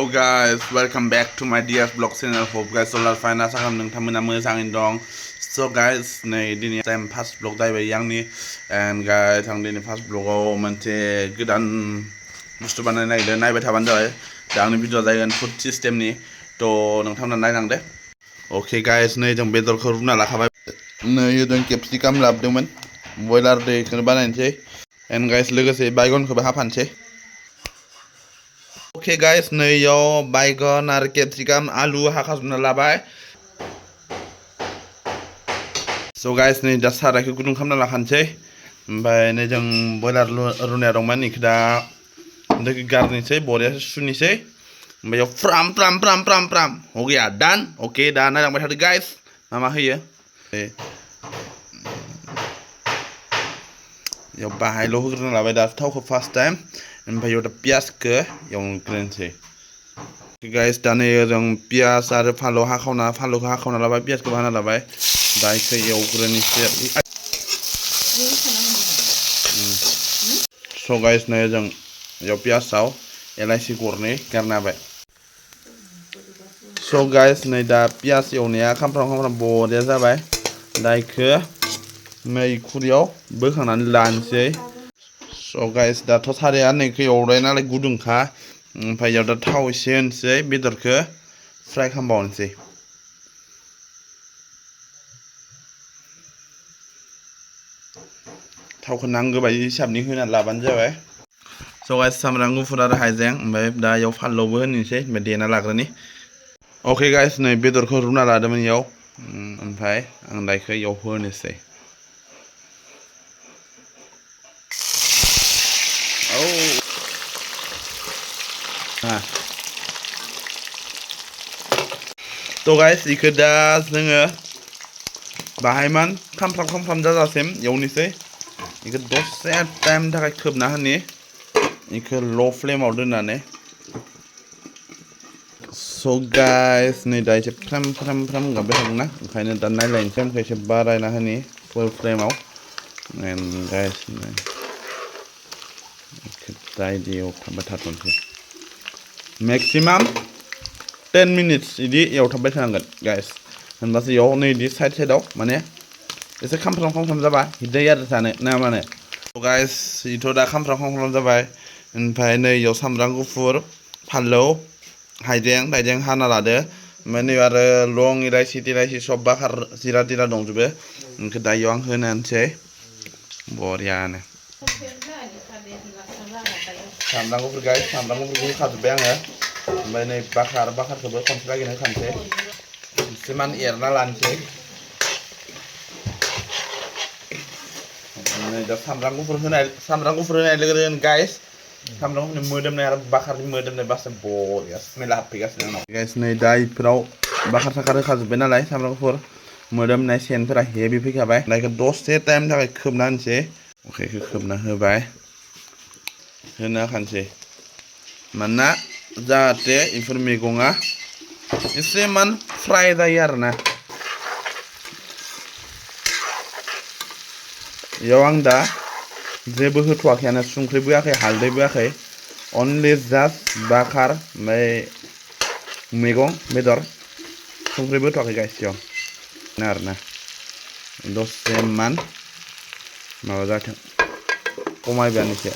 Hello guys, welcome back to my DS Vlog channel. Hope guys all are fine. आसा खालामो नोंथांमोना मोजाङैनो दं. So guys, नै दिनै टाइम फार्स्ट ब्लग जाहैबाय आंनि and guys आं दिनै फार्स्ट ब्लगाव मोनसे गोदान बुस्थु बानायनो नागिरदों. नायबाय थाबानो जाबाय. दा आंनि भिडिअ जागोन फुड सिस्टेमनि. थ' नोंथांमोना नायलांदो. Okay guys, नै जों बेदरखौ रुना लाखाबाय. नै जों केपसिकाम लाबोदोंमोन. बयलार दैखौनो बानायनोसै. And guys लोगोसे बायगनखौबो हाफानोसै. Okay guys, नैयाव बायगन आरो केपसिकाम आलु हाखाजोबना लाबाय. So guys नै दा सारायखौ गुदुं खालामना लाखानोसै. ओमफ्राय नै जों बयलार रुनाया दंमोन इखौ दा दैखौ गारनोसै बरियासो सुनोसै. ओमफ्राय इयाव फ्राम हो गया डान. अके दा नायलांबाय थादो guys मा होयो. इयाव बाहायल' होग्रोना लाबाय दा थावखौ फार्स्ट टाइम. ओमफ्राय इयाव दा पियासखौ एवग्रोनोसै. गाइस दा नै जों पियास आरो फानलुखौ हाखावना लाबाय पियासखौ हाना लाबाय. दा इखौ एवग्रोनोसै. So guys नै जों इयाव पियासाव एलाइसि गरनै गारना होबाय. So guys नै दा पियास एवनाया खामफ्राम बरिया जाबाय. दा इखौ नै खुरियाव बोखांनानै लानोसै. So guys दाथ' साराया नैखौ एवबाय नालाय गुदुंखा. ओमफ्राय इयाव दा थाव एसे होनोसै बेदरखौ फ्राय खालामबावनोसै. थावखौ नांगौ बायदि हिसाबनि होनानै लाबानो जाबाय. So guys सामब्राम गुफुर आरो हाइजें ओमफ्राय दा इयाव फानलुबो होनोसै ओमफ्राय देना लाग्रोनि. Okay guys नै बेदरखौ रुना लादोंमोन इयाव. ओमफ्राय आं दा इखौ इयाव होनोसै. So guys इखौ दा जोङो बाहायमान खामफ्राम जाजासिम एवनोसै. इखौ दसे टाइमनि थाखाय खोबना होनि. इखौ ल' फ्लेमाव दोननानै. So guys नै दा एसे फ्राम गाबबाय थादोंना ओंखायनो दा नायलायनोसै आंखौ एसे बारायना होनि फुल फ्लेमाव. And guys नै इखौ दा इदि एवथाबबाय थाथ'नोसै. Maximum 10 minutes इदि एवथाबबाय थानांगोन guys. होनबासो इयाव नै इदि साइडआव माने एसे खामफ्राम जाबा हिदाय आरो जानो ना मानो. So guys इथ' दा खामफ्राम जाबाय. ओमफ्राय नै इयाव सामब्राम गुफुर फानलौ हाइजें हाना लादो. ओमफ्राय नै आरो लं इलाइसि सब बाखार जिरा दंजोबो. इखौ दा इयाव आं होनोसै बरियानो. सामब्राम गुफुर guys सामब्राम गुफुरखौ होखाजोब्बाय आङो. ओमफ्राय नै बाखारखौबो खनसे लागैनो होखानोसै. एसेमान एरना लानोसै. नै दा सामब्राम गुफुर होनाय लोगो लोगोनो guys सामब्राम गुफुरनि मोदोमनाय आरो बाखारनि मोदोमनाय बासो बरिया स्मेल हाबफैगासिनो आंनाव. guys नै दा इफोराव बाखार होखाजोब्बाय नालाय सामब्राम गुफुर मोदोमनाय सेनफोरा हेभि फैखाबाय. दा इखौ दसे टाइमनि थाखाय खोबना होनोसै. अके इखौ खोबना होबाय. होना होखानोसै मानोना जाहाथे इफोर मैगङा एसेमान फ्राय जायो आरोना. इयाव आं दा जेबो होथ'वाखैयानो संख्रिबो होआखै हालदैबो होआखै. अनलि जास्ट बाखार ओमफ्राय मैगं बेदर संख्रिबो होथ'वाखै guys इयाव आरोना. दसे मान माबा जाथों खमायबायानो एसे.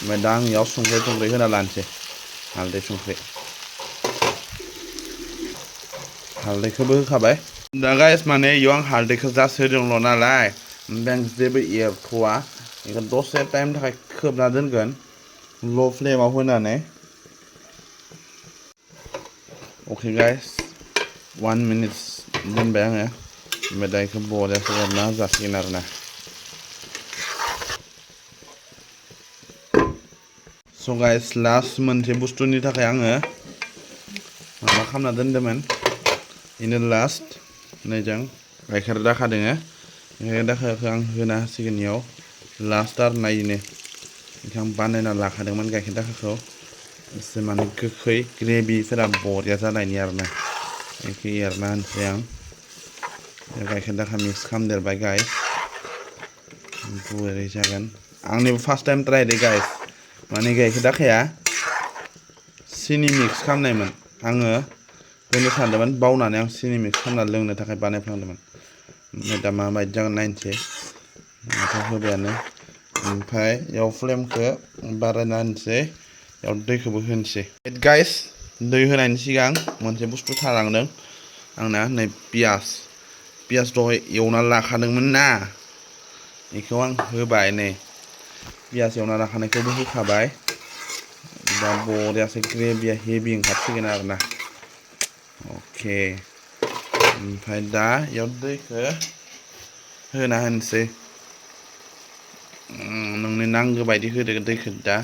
ओमफ्राय दा आं इयाव संख्रि होना लानोसै हालदै संख्रि. हालदैखौबो होखाबाय. दा guys माने इयाव आं हालदैखौ जास्ट होदोंल' नालाय ओमफ्राय आं जेबो एरथ'वा. इखौ दसे टाइमनि थाखाय खोबना दोनगोन ल' फ्लेमाव होनानै. Okay guys 1 minute दोनबाय आङो. ओमफ्राय दा इखौ बरियासो एरना होजासिगोन आरोना. So guys लास्ट मोनसे बुस्थुनि थाखाय आङो माबा खालामना दोनदोंमोन. इनो लास्ट नै जों गाइखेर दाखा दोङो. गाइखेर दाखाखौ आं होना होसिगोन इयाव लास्ट आरो नायनो. बेखौ आं बानायना लाखादोंमोन गाइखेर दाखाखौ एसे माने गोखै ग्रेभिफोरा बरिया जानायनि आरोना. बेखौ एरना होनोसै आं. गाइखेर दाखा मिक्स खालामदेरबाय guys. बोरै जागोन आंनिबो फार्स्ट टाइम ट्राइ दे guys. माने गाइखेर दाखाया सिनि मिक्स खालामनायमोन आङो होनो सानदोंमोन बावनानै आं सिनि मिक्स खालामना लोंनो थाखाय बानायफ्लांदोंमोन ओमफ्राय दा माबायदि जागोन नायनोसै माथा होबायानो ओमफ्राय इयाव फ्लेमखौ बारायना होनोसै इयाव दैखौबो होनोसै गाइस दै होनायनि सिगां मोनसे बुस्थु थालांदों आंना नै पियास दहाय एवना लाखादोंमोन ना बेखौ आं होबाय नै पियास एवना लाखानायखौबो होखाबाय दा बरियासो ग्रेभिया हेभि ओंखारसिगोन आरोना अके ओमफ्राय दा इयाव दैखौ होना होनोसै नोंनो नांगौ बायदि होदो दैखौ दा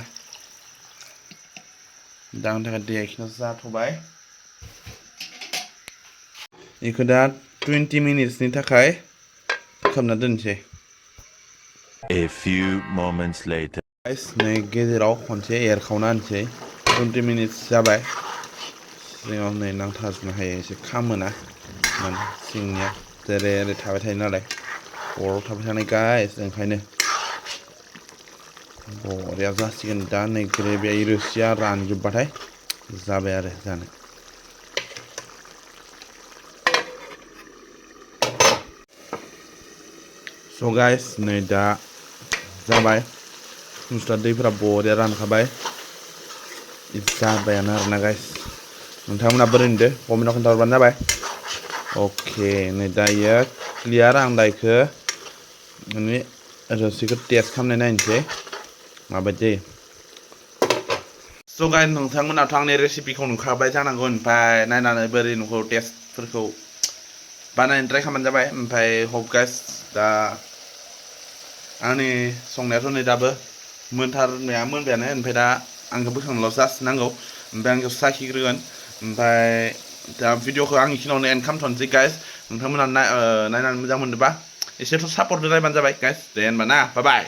आंनि थाखाय दैया बेखिनियाव जाथ'बाय बेखौ दा 20 मिनिट्सनि थाखाय खोबना दोनसै A few moments later. Guys नै गेजेराव खनसे एरखावना होनोसै 20 मिनिट्स जाबाय सिङाव नै नांथाजोबनो हायो एसे खामोना माने सिंनिया जेरै ओरै थाबाय थायो नालाय अराव थाबाय थानाय गाइस ओंखायनो बरिया जासिगोन दा नै ग्रेभिया रोसिया रानजोबबाथाय जाबाय आरो जानो स' गाइस नै दा जाबाय बुस्थुआ दैफोरा बरिया रानखाबाय जाबायानो आरोना गाइस नोंथांमोना बोरै नुदो कमेन्टआव खोन्थाहरबानो जाबाय अके नै दायो क्लियार आं दा इखौ माने रोसिखौ टेस्ट खालामनाय नायनोसै माबायदि जायो स' गाइस नोंथांमोनाथ' आंनि रेसिपिखौ नुखाबाय जानांगौ ओमफ्राय नायनानै बोरै नुखौ टेस्टफोरखौ बानायनो ट्राइ खालामबानो जाबाय ओमफ्राय हप गाइस दा आंनि संनायाथ' नै दाबो मोनथारनाया मोनबायानो ओमफ्राय दा आंखौ बोखांनोल' जास्ट नांगौ ओमफ्राय आं बेखौ साखिग्रोगोन ओमफ्राय दा भिडिअखौ आं बेखिनियावनो एन्ड खालामथ'नोसै गाइस नोंथांमोना नायनानै मोजां मोनदोंबा एसेथ' सापर्ट होलायबानो जाबाय गाइस दे होनबा ना बाय बाय